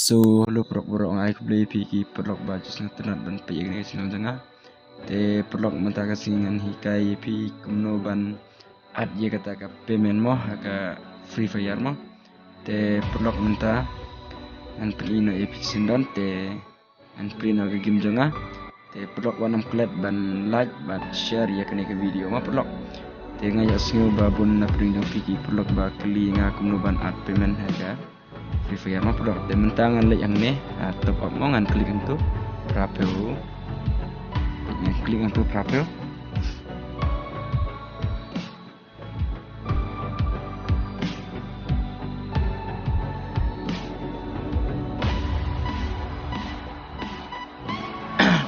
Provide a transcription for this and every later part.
So lo prok borok ngai kublai piki prok baju sang tenat ban pi ngai sinang janga te prok mata kasingan hikai pi kumno ban ad ye kata ka payment mo haka free fire mo te prok mata an prino epic sindon te an prino ke game janga te prok wanam klet ban like ban share ya kene ke video ma prok te ngaya singu babun na pring piki prok ba kli nga kumno ban ad payment haka free fire ma produk de mentangan lek yang ne top up mo ngan klik itu rapeo klik itu rapeo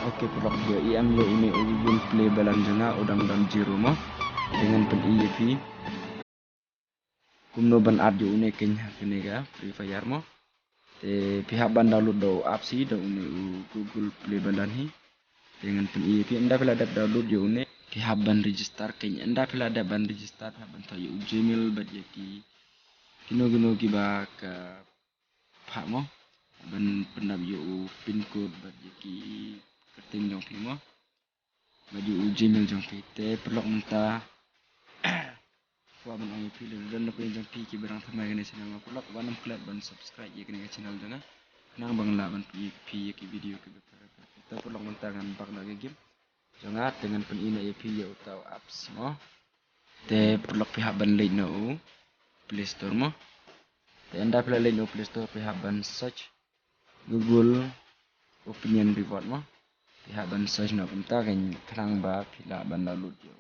oke produk dia yang lo ini ubun play balan jana udang dan jiro mo dengan pen IEP kumno ban ad yo une kenya kenega free fire mo te pihak ban download do apps do une Google Play balan hi dengan pen IEP anda pila ada download yo une pihak ban register kenya anda pila ada ban register ban to yo Gmail bad yaki kino ki ba ka pha mo ban penab yo pin code bad yaki keting jong pi mo bad yo Gmail jong pi te perlu menta wa ban IEP dan lo jong pi ki barang thamai gane channel ma perlu wanam klik ban subscribe ye gane channel janga nang bang la ban IEP ki video ki kita perlu menta ngan bak na game janga dengan pen IEP yo tau apps mo te perlu pihak ban link no Play Store mo te anda pila link no Play Store pihak ban search Google Opinion Reward mo pihak ban search no penta kan kerang ba pila ban download yo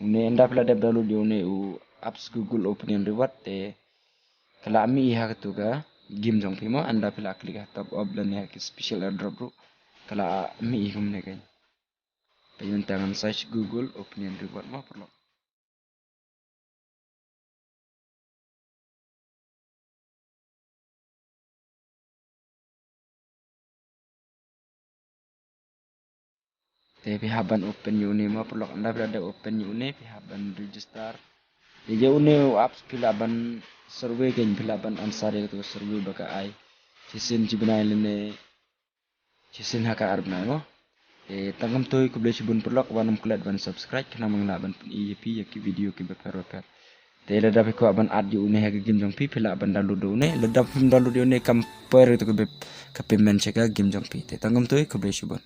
une anda pila download yo ne apps Google Opinion Reward te kala mi iha tu ga game jong pimo anda pila klik top up dan ya special airdrop ru kala mi ihum ne kan penyentangan search Google Opinion Reward mo perlu te pihak ban open une mo perlu anda berada open une pihak ban register jadi une apps pila ban survey kan pila ban ansar itu survey baka ai cisin cibna lene cisin haka arbna mo tangam toy ku boleh cibun perlu wanam klat ban subscribe kena mengna ban IEP yaki video ki bakar te lada ko ban ad di une haka game jong pi pila ban download une lada download une compare itu ke payment cheka game jong pi te tangam toy ku boleh cibun